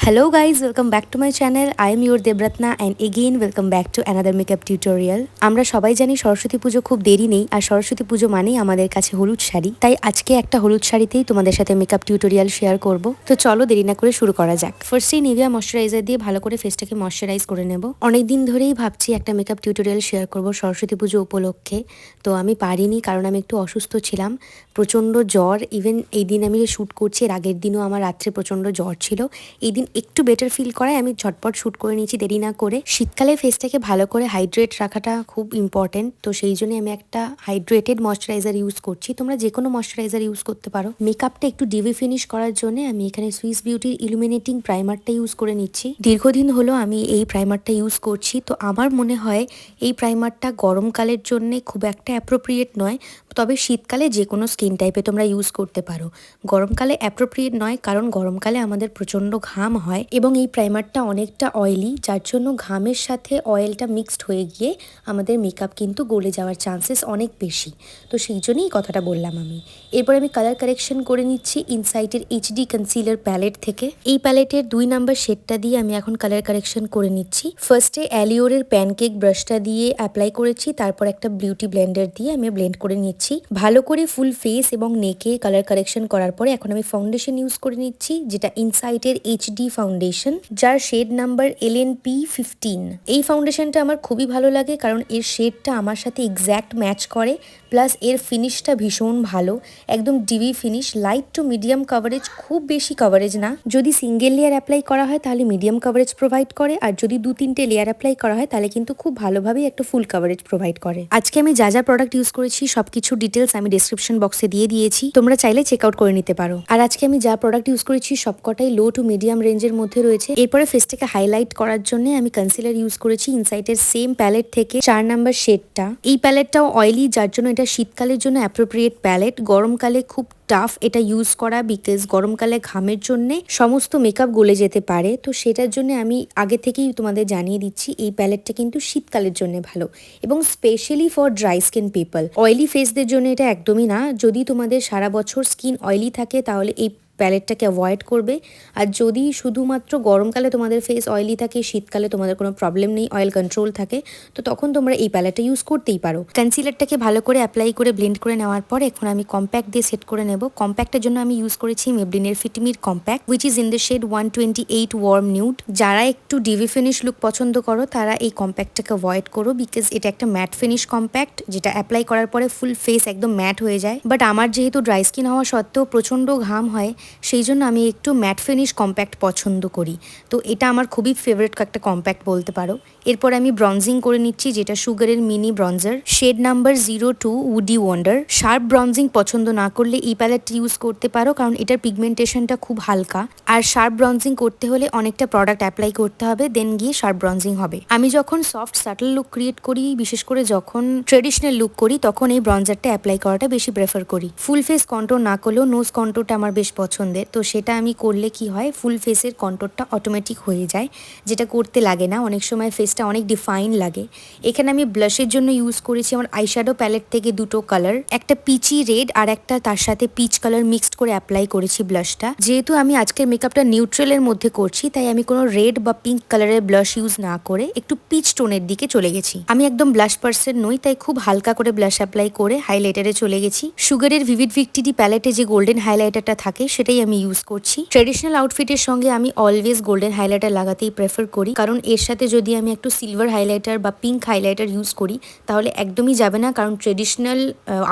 Hello guys, welcome back to my channel. I am your Debratna and again welcome back to another makeup tutorial. আমরা সবাই জানি সরস্বতী পুজো খুব দেরি নেই আর সরস্বতী পুজো মানেই আমাদের কাছে হলুদ শাড়ি। তাই আজকে একটা হলুদ শাড়িতেই তোমাদের সাথে মেকআপ টিউটোরিয়াল শেয়ার করব। তো চলো দেরি না করে শুরু করা যাক। ফার্স্টেই নিভিয়া ময়শ্চারাইজার দিয়ে ভালো করে ফেসটাকে ময়শ্চারাইজ করে নেব। অনেকদিন ধরেই ভাবছি একটা মেকআপ টিউটোরিয়াল শেয়ার করব সরস্বতী পুজো উপলক্ষে। তো আমি পারিনি কারণ আমি একটু অসুস্থ ছিলাম, প্রচণ্ড জ্বর। ইভেন এই দিন আমি শ্যুট করছি, এর আগের দিনও আমার রাত্রে প্রচণ্ড জ্বর ছিল। এই দিন একটু বেটার ফিল করায় আমি ঝটপট শ্যুট করে নিয়েছি দেরি না করে। শীতকালে ফেসটাকে ভালো করে হাইড্রেট রাখাটা খুব ইম্পর্টেন্ট, তো সেই জন্য আমি একটা হাইড্রেটেড ময়শ্চারাইজার ইউজ করছি। তোমরা যে কোনো ময়শ্চারাইজার ইউজ করতে পারো। মেকআপটা একটু ডিভি ফিনিশ করার জন্য আমি এখানে সুইস বিউটির ইলুমিনেটিং প্রাইমারটা ইউজ করে নিচ্ছি। দীর্ঘদিন হলো আমি এই প্রাইমারটা ইউজ করছি, তো আমার মনে হয় এই প্রাইমারটা গরমকালের জন্য খুব একটা অ্যাপ্রোপ্রিয়েট নয়, তবে শীতকালে যে কোনো স্কিন টাইপে তোমরা ইউজ করতে পারো। গরমকালে অ্যাপ্রোপ্রিয়েট নয় কারণ গরমকালে আমাদের প্রচণ্ড ঘাম হয় এবং এই প্রাইমারটা অনেকটা অয়েলি, যার জন্য ঘামের সাথে অয়েলটা মিক্সড হয়ে গিয়ে আমাদের মেকআপ কিন্তু গলে যাওয়ার চান্সেস অনেক বেশি। তো সেই জন্যই কথাটা বললাম আমি। এরপর আমি কালার কারেকশন করে নিচ্ছি ইনসাইটের এইচডি কনসিলার প্যালেট থেকে। এই প্যালেটের 2 নাম্বার শেডটা দিয়ে আমি এখন কালার কারেকশন করে নিচ্ছি। ফার্স্টে অ্যালিওরের প্যানকেক ব্রাশটা দিয়ে অ্যাপ্লাই করেছি, তারপর একটা বিউটি ব্লেন্ডার দিয়ে আমি ব্লেন্ড করে নিচ্ছি ভালো করে ফুল ফেস এবং নেকে কালার কারেকশন করার পরে এখন আমি ফাউন্ডেশন ইউজ করে নিচ্ছি, যেটা ইনসাইটের এইচডি ফাউন্ডেশন, যার শেড নাম্বার LNP15। এই ফাউন্ডেশনটা আমার খুবই ভালো লাগে কারণ এর শেডটা আমার সাথে এক্স্যাক্ট ম্যাচ করে, প্লাস এর ফিনিশটা ভীষণ ভালো, একদম dewy finish, light to medium coverage, খুব বেশি কভারেজ না। যদি সিঙ্গেল লেয়ার অ্যাপ্লাই করা হয় তাহলে মিডিয়াম কভারেজ প্রোভাইড করে, আর যদি 2-3টে লেয়ার অ্যাপ্লাই করা হয় তাহলে কিন্তু খুব ভালোভাবেই একটা ফুল কভারেজ প্রোভাইড করে। আজকে আমি যা যা প্রোডাক্ট ইউজ করেছি সবকিছু ডিটেলস আমি ডেসক্রিপশন বক্সে দিয়ে দিয়েছি, তোমরা চাইলে চেক আউট করে নিতে পারো। আর আজকে আমি যা প্রোডাক্ট ইউজ করেছি সবকটাই লো টু মিডিয়াম রেঞ্জের মধ্যে রয়েছে। এরপরে ফেসটাকে হাইলাইট করার জন্য আমি কনসিলার ইউজ করেছি ইনসাইটের সেম প্যালেট থেকে 4 নাম্বার শেডটা। এই প্যালেটটাও অয়েলি, যার জন্য এটা শীতকালের জন্য অ্যাপ্রোপ্রিয়েট প্যালেট। গরমকালে খুব টাফ এটা ইউজ করা, বিকজ গরমকালে ঘামের জন্য সমস্ত মেকআপ গলে যেতে পারে। তো সেটার জন্য আমি আগে থেকেই তোমাদের জানিয়ে দিচ্ছি এই প্যালেটটা কিন্তু শীতকালের জন্য ভালো এবং specially for dry skin people. Oily ফেসদের জন্য এটা একদমই না। যদি তোমাদের সারা বছর স্কিন অয়েলি থাকে তাহলে এই প্যালেটটাকে অ্যাভয়েড করবে। আর যদি শুধুমাত্র গরমকালে তোমাদের ফেস অয়েলি থাকে, শীতকালে তোমাদের কোনো প্রবলেম নেই, অয়েল কন্ট্রোল থাকে, তো তখন তোমরা এই প্যালেটটা ইউজ করতেই পারো। কনসিলারটাকে ভালো করে অ্যাপ্লাই করে ব্লেন্ড করে নেওয়ার পর এখন আমি কম্প্যাক্ট দিয়ে সেট করে নেব। কম্প্যাক্টের জন্য আমি ইউজ করেছি মেবলিনের ফিটমির compact, which is in the shade 128 warm nude. যারা একটু ডিভি ফিনিশ লুক পছন্দ করো তারা এই কম্প্যাক্টটাকে অ্যাভয়েড করো, বিকজ এটা একটা ম্যাট ফিনিশ কম্প্যাক্ট, যেটা অ্যাপ্লাই করার পরে ফুল ফেস একদম ম্যাট হয়ে যায়। বাট আমার যেহেতু ড্রাই স্কিন হওয়া সত্ত্বেও প্রচণ্ড ঘাম হয়, সেই জন্য আমি একটু ম্যাট ফিনিশ কম্প্যাক্ট পছন্দ করি। তো এটা আমার খুবই ফেভারিট একটা কম্প্যাক্ট বলতে পারো। এরপর আমি ব্রঞ্জিং করে নিচ্ছি, যেটা সুগারের mini bronzer, shade number 02 woody wonder. Sharp bronzing পছন্দ না করলে এই প্যালেটটা ইউজ করতে পারো কারণ এটার পিগমেন্টেশনটা খুব হালকা, আর শার্প ব্রঞ্জিং করতে হলে অনেকটা প্রোডাক্ট অ্যাপ্লাই করতে হবে, দেন গিয়ে শার্প ব্রঞ্জিং হবে। আমি যখন সফট সাটল লুক ক্রিয়েট করি, বিশেষ করে যখন ট্রেডিশনাল লুক করি, তখন এই ব্রঞ্জারটা অ্যাপ্লাই করাটা বেশি প্রেফার করি। ফুল ফেস কন্ট্রোল না করলেও নোজ কন্ট্রোলটা আমার বেশ পছন্দের, তো সেটা আমি করলে কি হয়, ফুল ফেসের কন্ট্রোলটা অটোমেটিক হয়ে যায়, যেটা করতে লাগে না। অনেক সময় ফেসটা অনেক ডিফাইন লাগে। এখানে আমি ব্লাশের জন্য ইউজ করেছি আমার আইশ্যাডো প্যালেট থেকে 2টো কালার, একটা পিচি রেড আর একটা তার সাথে পিচ কালার মিক্সড করে অ্যাপ্লাই করেছি ব্লাশটা। যেহেতু আমি আজকের মেকআপটা নিউট্রালের মধ্যে করছি, তাই আমি কোনো রেড বা পিঙ্ক কালারের ব্লাশ ইউজ না করে একটু পিচ টোনের দিকে চলে গেছি। আমি একদম ব্লাশ পার্সন নই, তাই খুব হালকা করে ব্লাশ অ্যাপ্লাই করে হাইলাইটারে চলে গেছি। সুগারের ভিভিড ভিক্টিডি প্যালেটে যে গোল্ডেন হাইলাইটারটা থাকে সেটাই আমি ইউজ করছি। ট্রেডিশনাল আউটফিটের সঙ্গে আমি অলওয়েজ গোল্ডেন হাইলাইটার লাগাতেই প্রেফার করি, কারণ এর সাথে যদি আমি একটু সিলভার হাইলাইটার বা পিঙ্ক হাইলাইটার ইউজ করি তাহলে একদমই যাবে না, কারণ ট্রেডিশনাল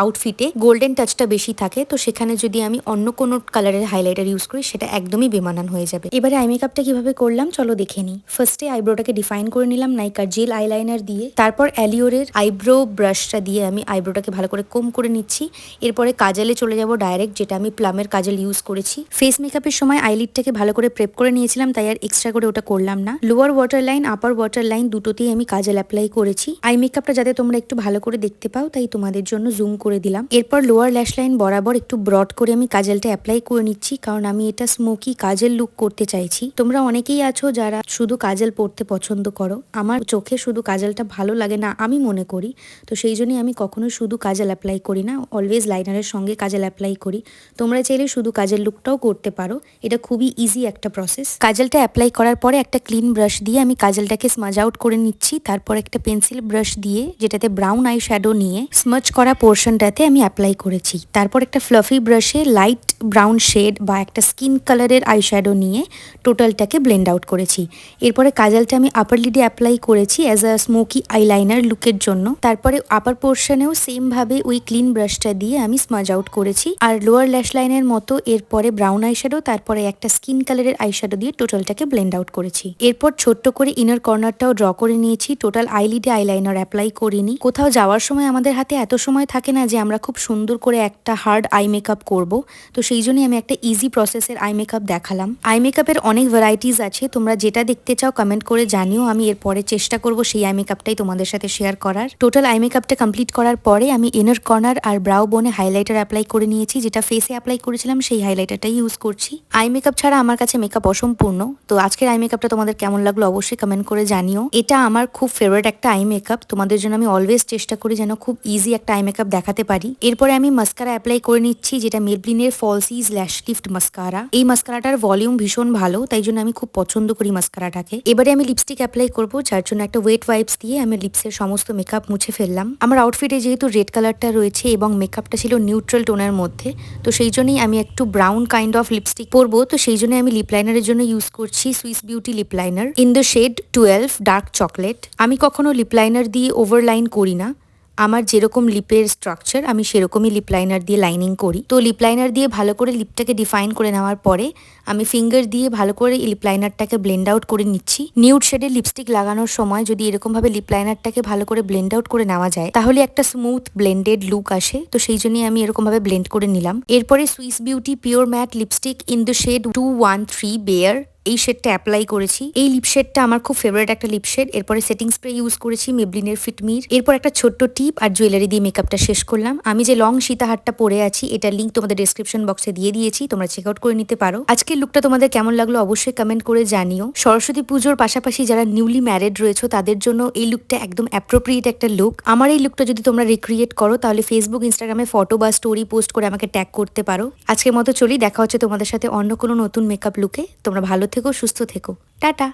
আউটফিটে গোল্ডেন টাচটা বেশি থাকে। তো সেখানে যদি আমি অন্য কোনো কালারের হাইলাইটার ইউজ করি সেটা একদমই বেমানান হয়ে যাবে। এবারে আই মেকআপটা কিভাবে করলাম চলো দেখে নিই। ফার্স্টে আইব্রোটাকে ডিফাইন করে নিলাম নাইকার জেল আইলাইনার দিয়ে, তারপর অ্যালিওরের আইব্রো ব্রাশটা দিয়ে আমি আইব্রোটাকে ভালো করে কোম করে নিচ্ছি। এরপরে কাজলে চলে যাব ডাইরেক্ট, যেটা আমি প্লামের কাজল ইউজ করেছি। ফেস মেকআপের সময় আইলিডটাকে ভালো করে প্রেপ করে নিয়েছিলাম, তাই আর এক্সট্রা করে ওটা করলাম না। লোয়ার ওয়াটার লাইন, আপার ওয়াটার লাইন দুটোতেই আমি কাজল অ্যাপ্লাই করেছি। আই মেকআপটা যাতে তোমরা একটু ভালো করে দেখতে পাও তাই তোমাদের জন্য জুম করে দিলাম। এরপর লোয়ার ল্যাশ লাইন বরাবর একটু ব্রড করে আমি কাজলটা অ্যাপ্লাই করে নিচ্ছি, কারণ আমি এটা স্মোকি কাজল লুক করতে চাইছি। তোমরা অনেকেই আছো যারা শুধু কাজল পরতে পছন্দ করো, আমার চোখে শুধু কাজলটা ভালো লাগে না আমি মনে করি, তো সেই জন্যই আমি কখনো শুধু কাজল অ্যাপ্লাই করি না, অলওয়েজ লাইনারের সঙ্গে কাজল অ্যাপ্লাই করি। তোমরা চাইলে শুধু কাজল লুক লুকটাও করতে পারো। এটা খুবই ইজি একটা প্রসেস। কাজলটা অ্যাপ্লাই করার পরে একটা ক্লিন ব্রাশ দিয়ে আমি কাজলটাকে স্মাজ আউট করে নিচ্ছি। তারপর একটা পেন্সিল ব্রাশ দিয়ে যেটাতে ব্রাউন আই শ্যাডো নিয়ে স্মাজ করা পোর্শনটাতে আমি অ্যাপ্লাই করেছি। তারপর একটা ফ্লাফি ব্রাশে লাইট ব্রাউন শেড বা একটা স্কিন কালারের আই শ্যাডো নিয়ে টোটালটাকে ব্লেন্ড আউট করেছি। এরপরে কাজলটা আমি আপার লিডে অ্যাপ্লাই করেছি অ্যাজ আ স্মোকি আইলাইনার লুকের জন্য। তারপরে আপার পোর্শনেও সেম ভাবে ওই ক্লিন ব্রাশটা দিয়ে আমি স্মাজ আউট করেছি। আর লোয়ার ল্যাশ লাইনের মতো এরপরে ব্রাউন আই শ্যাডো, তারপরে একটা স্কিন কালারের আই শ্যাডো দিয়ে টোটালটাকে ব্লেন্ড আউট করেছি। এরপর ছোট্ট করে ইনার কর্নারটাও ড্র করে নিয়েছি। টোটাল আইলিডে আইলাইনার অ্যাপ্লাই করিনি। কোথাও যাওয়ার সময় আমাদের হাতে এত সময় থাকে না যে আমরা খুব সুন্দর করে একটা হার্ড আই মেকআপ করবো, তো সেই জন্যই আমি একটা ইজি প্রসেসের আই মেকআপ দেখালাম। আই মেকআপের অনেক ভ্যারাইটিস আছে, তোমরা যেটা দেখতে চাও কমেন্ট করে জানিও। আমি এরপরে চেষ্টা করব সেই আই মেকআপটাই তোমাদের সাথে শেয়ার করার। টোটাল আই মেকআপটা কমপ্লিট করার পরে আমি ইনার কর্নার আর ব্রাউ বোনে হাইলাইটার অ্যাপ্লাই করে নিয়েছি। যেটা ফেসে অ্যাপ্লাই করেছিলাম সেই হাইলাইটারটাই ইউজ করছি। আই মেকআপ ছাড়া আমার কাছে মেকআপ অসম্পূর্ণ। তো আজকের আই মেকআপটা তোমাদের কেমন লাগলো অবশ্যই কমেন্ট করে জানিও। এটা আমার খুব ফেভারিট একটা আই মেকআপ, তোমাদের জন্য আমি অলওয়েজ চেষ্টা করি যেন খুব ইজি একটা আই মেকআপ দেখাতে পারি। এরপরে আমি মাস্কারা অ্যাপ্লাই করে নিচ্ছি, যেটা মেবলিনের ফলসিজ ল্যাশ লিফট মাস্কারা। এই মাস্কারাটার ভলিউম ভীষণ ভালো, তাই জন্য আমি খুব পছন্দ করি মাস্কারাটাকে। এবারে আমি লিপস্টিক অ্যাপ্লাই করবো, যার জন্য একটা ওয়েট ওয়াইপস দিয়ে আমি লিপসের সমস্ত মেকআপ মুছে ফেললাম। আমার আউটফিটে যেহেতু রেড কালারটা রয়েছে এবং মেকআপটা ছিল নিউট্রাল টোনের মধ্যে, তো সেই জন্যই আমি একটু ব্রাউন কাইন্ড অফ লিপস্টিক পরবো। তো সেই জন্য আমি লিপ লাইনারের জন্য ইউজ করছি Swiss Beauty lip liner in the shade 12 dark chocolate. আমি কখনো লিপ লাইনার দিয়ে ওভারলাইন করি না। আমার যেরকম লিপের স্ট্রাকচার আমি সেরকমই লিপ লাইনার দিয়ে লাইনিং করি। তো লিপ লাইনার দিয়ে ভালো করে লিপটাকে ডিফাইন করে নেওয়ার পরে আমি ফিঙ্গার দিয়ে ভালো করে লিপ লাইনারটাকে ব্লেন্ড আউট করে নিচ্ছি। নিউড শেডের লিপস্টিক লাগানোর সময় যদি এরকম ভাবে লিপ লাইনারটাকে ভালো করে ব্লেন্ড আউট করে নেওয়া যায় তাহলে একটা স্মুথ ব্লেন্ডেড লুক আসে। তো সেই জন্যই আমি এরকম ভাবে ব্লেন্ড করে নিলাম। এরপরে Swiss Beauty pure matte lipstick in the shade 213 bare এই শেডটা অ্যাপ্লাই করেছি। এই লিপ শেডটা আমার খুব ফেভারিট একটা লিপ শেড। এরপরে সেটিং স্প্রে ইউজ করেছি মেবলিনের ফিটমির। এরপর একটা ছোট্ট টিপ আর জুয়েলারি দিয়ে মেকআপটা শেষ করলাম। আমি যে লং সীতাহারটা পরে আছি এটার লিঙ্ক তোমাদের ডেসক্রিপশন বক্সে দিয়ে দিয়েছি, তোমরা চেক আউট করে নিতে পারো। আজকের লুকটা তোমাদের কেমন লাগলো অবশ্যই কমেন্ট করে জানিও। সরস্বতী পুজোর পাশাপাশি যারা নিউলি ম্যারিড রয়েছে তাদের জন্য এই লুকটা একদম অ্যাপ্রোপ্রিয়েট একটা লুক। আমার এই লুকটা যদি তোমরা রিক্রিয়েট করো তাহলে ফেসবুক ইনস্টাগ্রামে ফটো বা স্টোরি পোস্ট করে আমাকে ট্যাগ করতে পারো। আজকের মতো চলি, দেখা হচ্ছে তোমাদের সাথে অন্য কোনো নতুন মেকআপ লুকে। তোমরা ভালো থেকো, সুস্থ থেকো, টাটা।